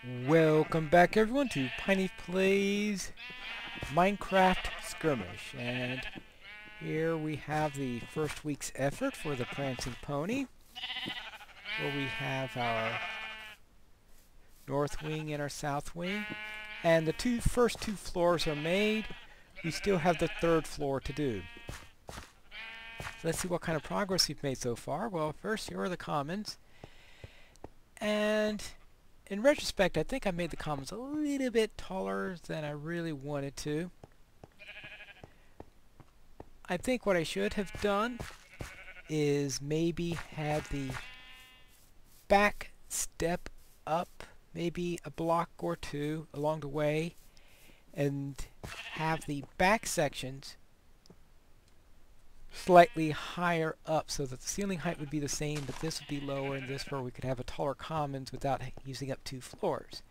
Welcome back everyone to Pineleaf Plays Minecraft Skirmish, and here we have the first week's effort for the Prancing Pony, where we have our north wing and our south wing, and the first two floors are made. We still have the third floor to do. So let's see what kind of progress we've made so far. Well, first here are the commons, and in retrospect, I think I made the commons a little bit taller than I really wanted to. I think what I should have done is maybe have the back step up maybe a block or two along the way, and have the back sections slightly higher up so that the ceiling height would be the same, but this would be lower, and this where we could have a taller commons without using up two floors.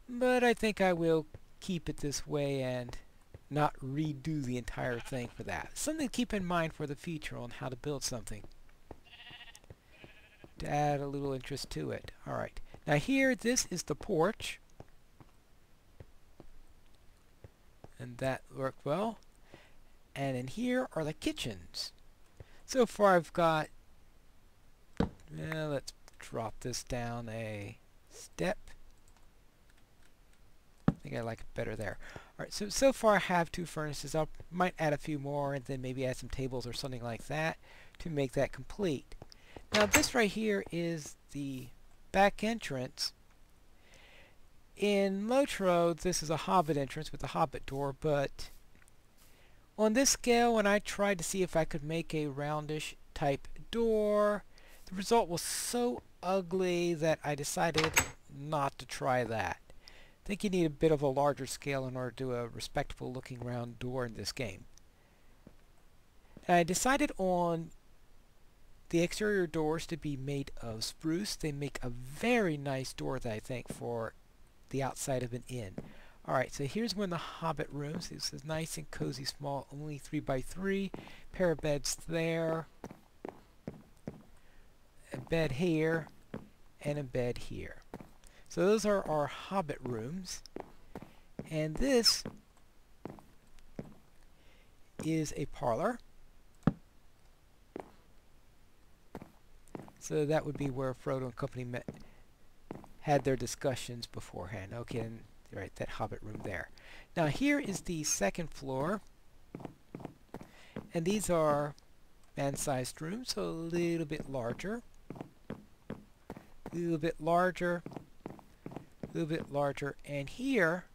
But I think I will keep it this way and not redo the entire thing for that. Something to keep in mind for the future on how to build something, to add a little interest to it. Alright, now here, this is the porch, and that worked well. And in here are the kitchens. So far I've got, well, let's drop this down a step. I think I like it better there. Alright, so far I have two furnaces. I might add a few more and then maybe add some tables or something like that to make that complete. Now this right here is the back entrance. In LOTRO, this is a hobbit entrance with a hobbit door, but on this scale, when I tried to see if I could make a roundish type door, the result was so ugly that I decided not to try that. I think you need a bit of a larger scale in order to do a respectable looking round door in this game. And I decided on the exterior doors to be made of spruce. They make a very nice door, that I think, for the outside of an inn. Alright, so here's one of the hobbit rooms. This is nice and cozy, small, only 3 by 3. Pair of beds there. A bed here. And a bed here. So those are our hobbit rooms. And this is a parlor. So that would be where Frodo and company had their discussions beforehand. Okay, and right, that hobbit room there. Now here is the second floor, and these are man-sized rooms, so a little bit larger, a little bit larger, a little bit larger, and here,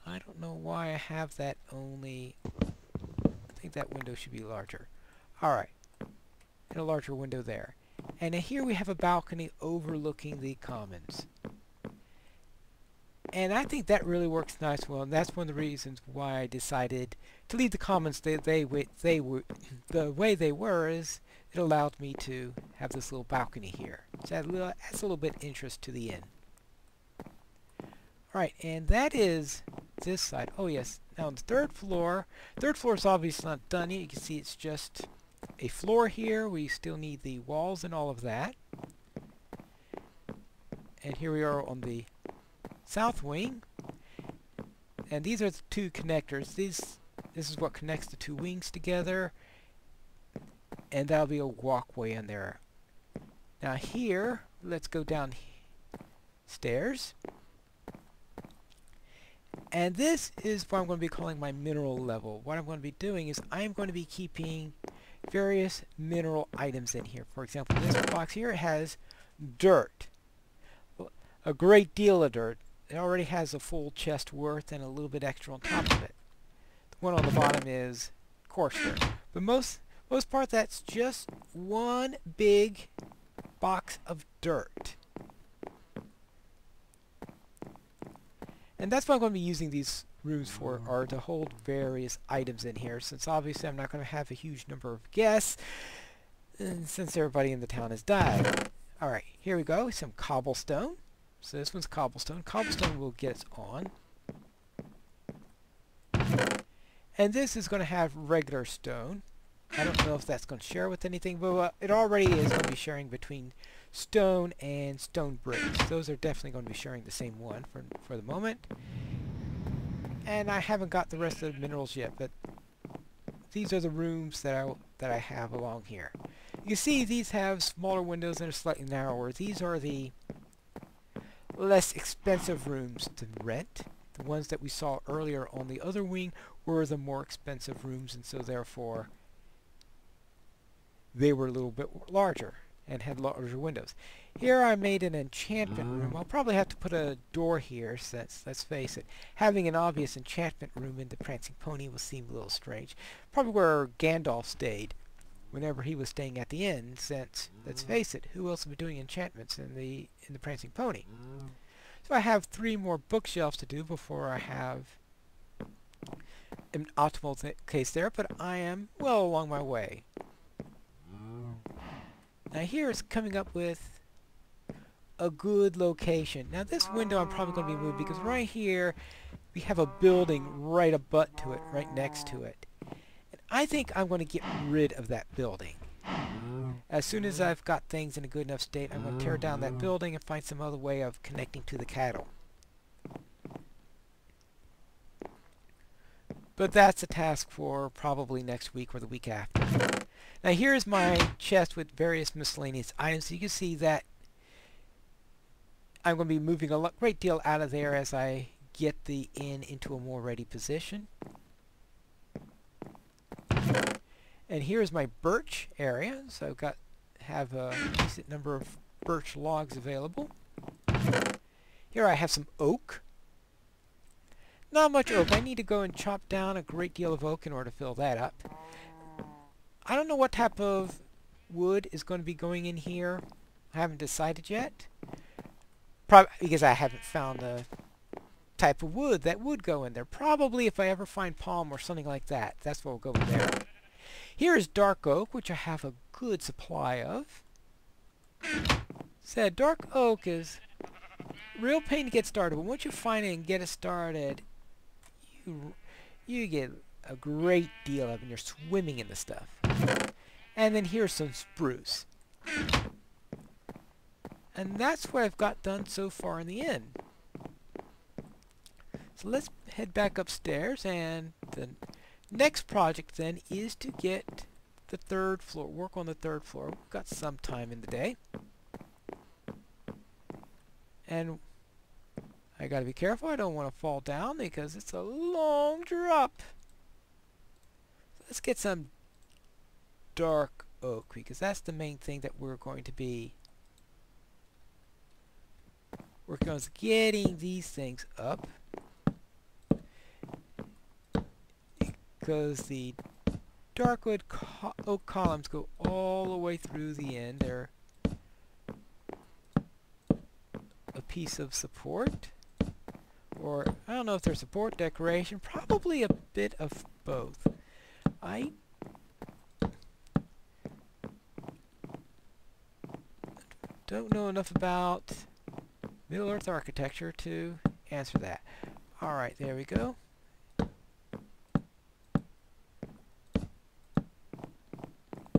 I don't know why I have that only. I think that window should be larger. Alright, and a larger window there. And here we have a balcony overlooking the commons. And I think that really works nice well, and that's one of the reasons why I decided to leave the commons the way they were, is it allowed me to have this little balcony here. So that adds a little bit of interest to the inn. Alright, and that is this side. Oh yes, now on the third floor is obviously not done yet. You can see it's just a floor here. We still need the walls and all of that. And here we are on the south wing. And these are the two connectors. This is what connects the two wings together. And that'll be a walkway in there. Now here, let's go down stairs. And this is what I'm going to be calling my mineral level. What I'm going to be doing is I'm going to be keeping various mineral items in here. For example, this box here has dirt. A great deal of dirt. It already has a full chest worth and a little bit extra on top of it. The one on the bottom is coarse dirt. But most part, that's just one big box of dirt. And that's what I'm going to be using these rooms for, are to hold various items in here, since obviously I'm not going to have a huge number of guests, and since everybody in the town has died. Alright, here we go, some cobblestone. So this one's cobblestone. Cobblestone will get us on. And this is going to have regular stone. I don't know if that's going to share with anything, but it already is going to be sharing between stone and stone bricks. Those are definitely going to be sharing the same one for the moment. And I haven't got the rest of the minerals yet, but these are the rooms that I have along here. You can see these have smaller windows and are slightly narrower. These are the less expensive rooms to rent. The ones that we saw earlier on the other wing were the more expensive rooms, and so therefore they were a little bit larger and had larger windows. Here I made an enchantment room. I'll probably have to put a door here since, let's face it, having an obvious enchantment room in the Prancing Pony will seem a little strange. Probably where Gandalf stayed whenever he was staying at the inn, since, let's face it, who else would be doing enchantments in the Prancing Pony? So I have 3 more bookshelves to do before I have an optimal case there, but I am well along my way. Now here is coming up with a good location. Now this window I'm probably going to be moved because right here we have a building right abut to it, right next to it. And I think I'm going to get rid of that building. As soon as I've got things in a good enough state, I'm going to tear down that building and find some other way of connecting to the cattle. But that's a task for probably next week or the week after. Now here's my chest with various miscellaneous items. So you can see that I'm going to be moving a great deal out of there as I get the inn into a more ready position. And here's my birch area. So I've have a decent number of birch logs available. Here I have some oak. Not much oak. I need to go and chop down a great deal of oak in order to fill that up. I don't know what type of wood is going to be going in here. I haven't decided yet. Probably because I haven't found a type of wood that would go in there. Probably if I ever find palm or something like that, that's what will go in there. Here is dark oak, which I have a good supply of. Said dark oak is real pain to get started, but once you find it and get it started, you get a great deal of it and you're swimming in the stuff. And then here's some spruce. And that's what I've got done so far in the inn. So let's head back upstairs, and the next project then is to get the 3rd floor, work on the 3rd floor. We've got some time in the day. And I gotta be careful, I don't want to fall down because it's a long drop. Let's get some dark oak because that's the main thing that we're going to be working on, is getting these things up. Because the dark wood oak columns go all the way through the end. They're a piece of support, or I don't know if they're support, decoration, probably a bit of both. I don't know enough about Middle Earth architecture to answer that. Alright, there we go.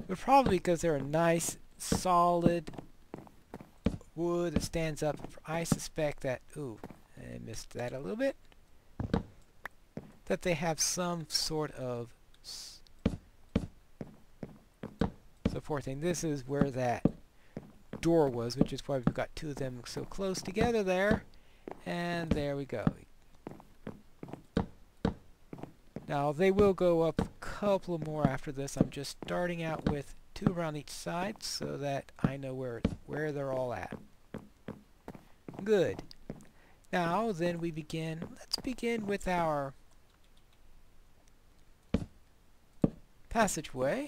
But probably because they're a nice, solid wood that stands up. I suspect that, ooh, I missed that a little bit, that they have some sort of support thing. This is where that door was, which is why we've got 2 of them so close together there. And there we go. Now they will go up a couple more after this. I'm just starting out with 2 around each side so that I know where they're all at. Good. Now then we begin. Let's begin with our passageway.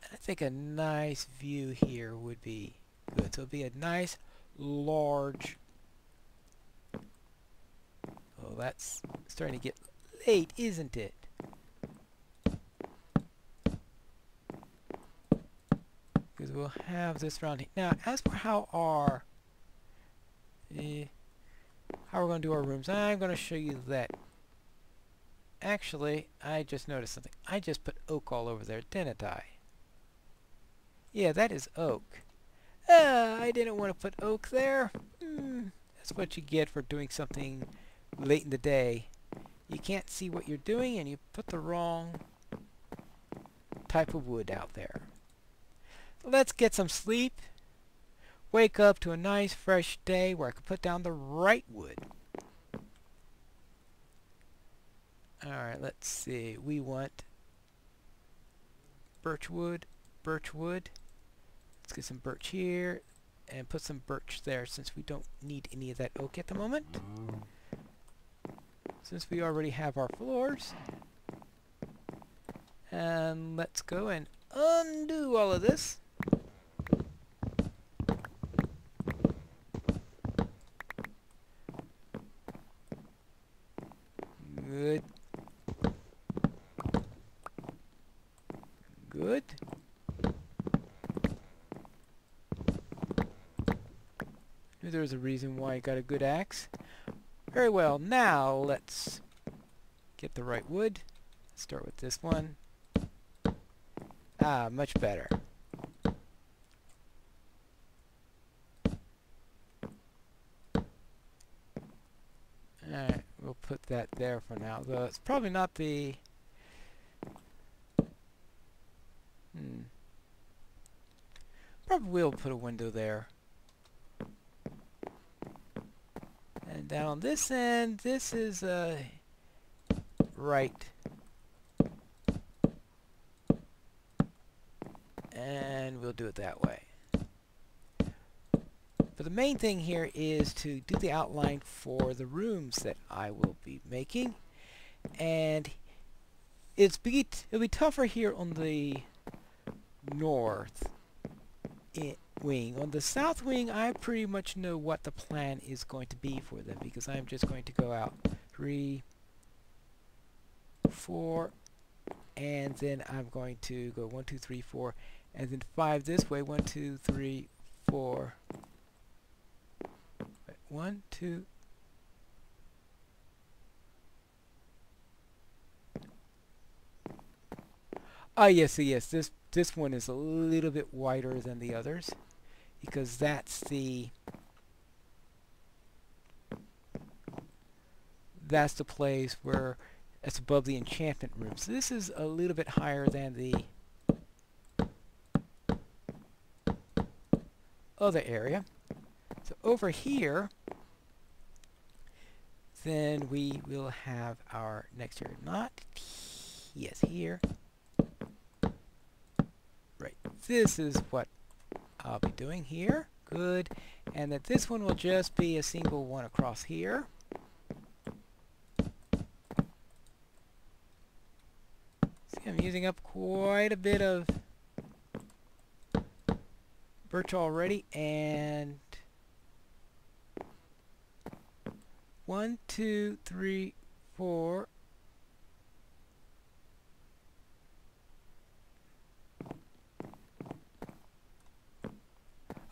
I think a nice view here would be good. So it'll be a nice large. Oh, that's starting to get late, isn't it? Because we'll have this around here. Now, as for how we're going to do our rooms, I'm going to show you that Actually, I just noticed something. I just put oak all over there, didn't I? Yeah, that is oak. I didn't want to put oak there. That's what you get for doing something late in the day. You can't see what you're doing and you put the wrong type of wood out there. Let's get some sleep. Wake up to a nice fresh day where I can put down the right wood. Alright, let's see. We want birch wood, birch wood. Let's get some birch here and put some birch there since we don't need any of that oak at the moment. Since we already have our floors. And let's go and undo all of this. Good. Good. Knew there was a reason why I got a good axe. Very well, now let's get the right wood. Let's start with this one. Ah, much better. Alright, we'll put that there for now, though it's probably not the... Probably will put a window there. And down on this end, this is right. And we'll do it that way. But the main thing here is to do the outline for the rooms that I will be making. And it'll be tougher here on the north wing. On the south wing, I pretty much know what the plan is going to be for them because I'm just going to go out 3, 4, and then I'm going to go 1, 2, 3, 4, and then 5 this way. 1, 2, 3, 4. 1, 2. Ah, yes, yes. This one is a little bit wider than the others because that's the place where it's above the enchantment room. So this is a little bit higher than the other area. So over here, then we will have our next area. Not yes, here. Right. This is what I'll be doing here. Good. And that this one will just be a single one across here. See, I'm using up quite a bit of birch already, and 1, 2, 3, 4.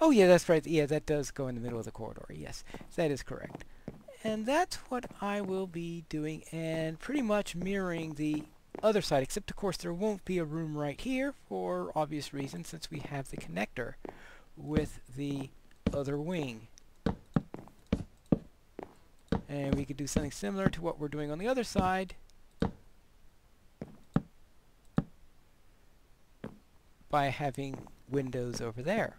Oh yeah, that's right. Yeah, that does go in the middle of the corridor. Yes, that is correct. And that's what I will be doing, and pretty much mirroring the other side, except of course there won't be a room right here for obvious reasons since we have the connector with the other wing. And we could do something similar to what we're doing on the other side by having windows over there.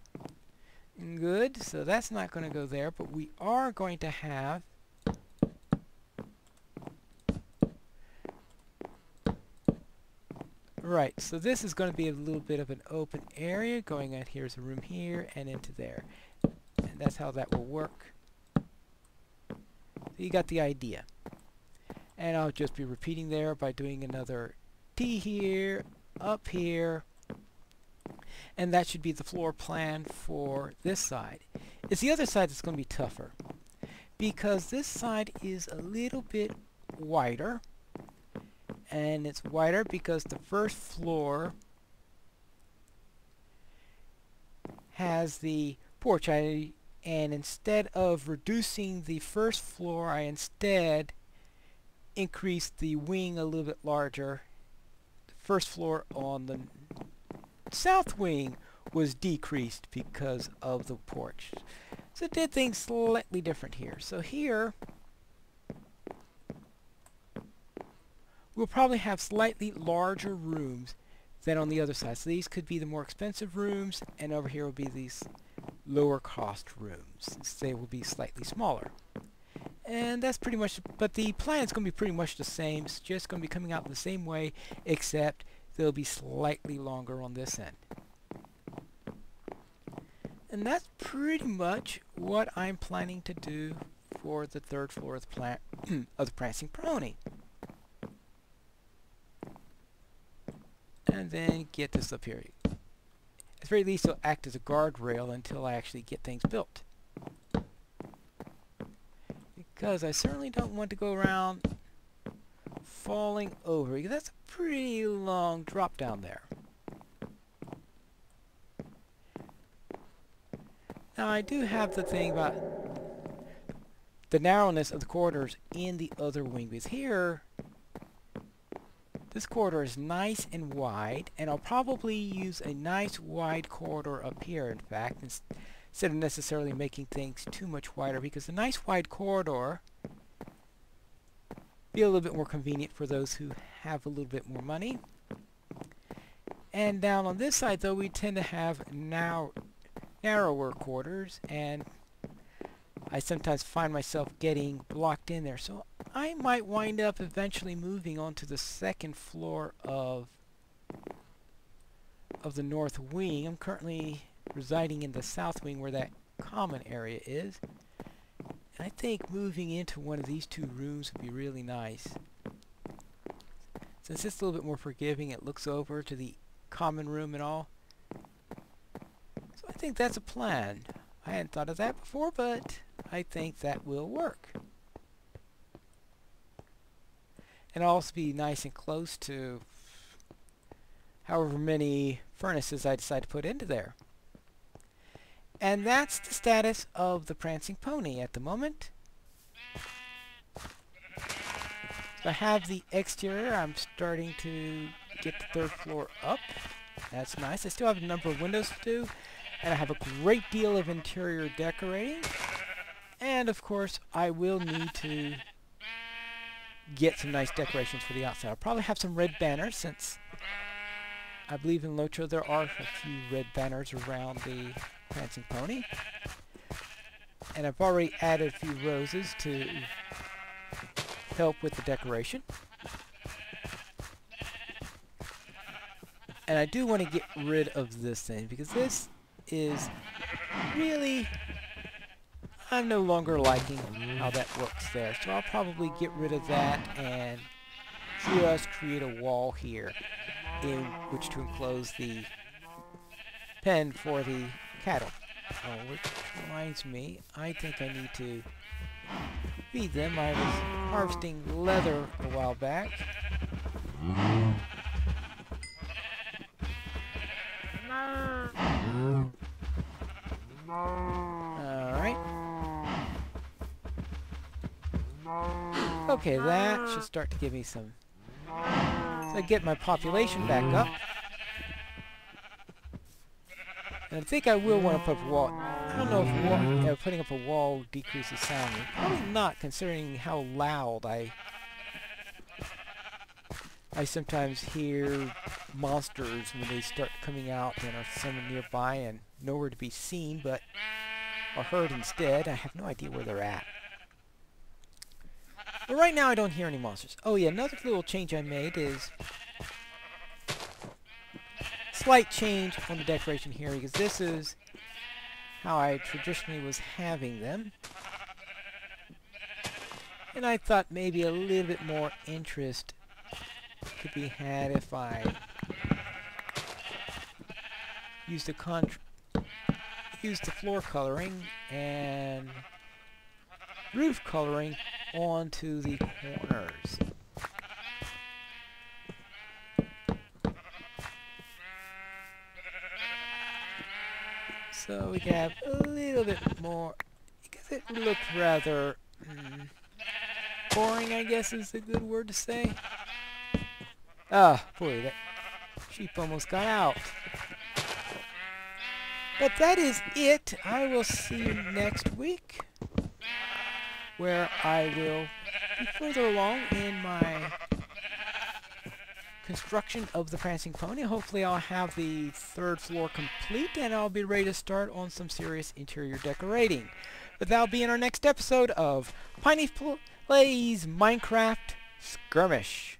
Good, so that's not going to go there, but we are going to have right, so this is going to be a little bit of an open area going out. Here's a room here and into there, and that's how that will work. So you got the idea. And I'll just be repeating there by doing another T here, up here, and that should be the floor plan for this side. It's the other side that's going to be tougher because this side is a little bit wider, and it's wider because the first floor has the porch. And instead of reducing the first floor, I instead increase the wing a little bit larger. The first floor on the south wing was decreased because of the porch. So it did things slightly different here. So here we'll probably have slightly larger rooms than on the other side. So these could be the more expensive rooms, and over here will be these lower cost rooms. They will be slightly smaller. And that's pretty much, but the plan is going to be pretty much the same. It's just going to be coming out the same way, except they'll be slightly longer on this end. And that's pretty much what I'm planning to do for the third floor of the Prancing Pony. And then get this up here. At the very least, it'll act as a guardrail until I actually get things built. Because I certainly don't want to go around falling over, because that's a pretty long drop down there. Now I do have the thing about the narrowness of the corridors in the other wing, because here this corridor is nice and wide, and I'll probably use a nice wide corridor up here, in fact, instead of necessarily making things too much wider, because the nice wide corridor be a little bit more convenient for those who have a little bit more money. And down on this side, though, we tend to have narrower quarters, and I sometimes find myself getting blocked in there. So I might wind up eventually moving onto the second floor of the north wing. I'm currently residing in the south wing where that common area is. And I think moving into one of these two rooms would be really nice. Since it's a little bit more forgiving, it looks over to the common room and all. So I think that's a plan. I hadn't thought of that before, but I think that will work. And it'll also be nice and close to however many furnaces I decide to put into there. And that's the status of the Prancing Pony at the moment. So I have the exterior. I'm starting to get the third floor up. That's nice. I still have a number of windows to do, and I have a great deal of interior decorating. And of course, I will need to get some nice decorations for the outside. I'll probably have some red banners, since I believe in LOTRO there are a few red banners around the Prancing Pony. And I've already added a few roses to help with the decoration. And I do want to get rid of this thing, because this is really, I'm no longer liking how that looks there. So I'll probably get rid of that and just create a wall here in which to enclose the pen for the cattle. Oh, which reminds me, I think I need to feed them. I was harvesting leather a while back. Alright. Okay, that should start to give me some... So I get my population back up. And I think I will want to put up a wall. I don't know if putting up a wall decreases sound. Probably not, considering how loud I sometimes hear monsters when they start coming out and are somewhere nearby and nowhere to be seen, but are heard instead. I have no idea where they're at. But right now I don't hear any monsters. Oh yeah, another little change I made is slight change on the decoration here, because this is how I traditionally was having them. And I thought maybe a little bit more interest could be had if I used the floor coloring and roof coloring onto the corners. So we can have a little bit more, because it looked rather boring, I guess is a good word to say. Ah, boy, that sheep almost got out. But that is it. I will see you next week, where I will be further along in my construction of the Prancing Pony. Hopefully I'll have the 3rd floor complete, and I'll be ready to start on some serious interior decorating. But that'll be in our next episode of Pineleaf Plays Minecraft Skirmish.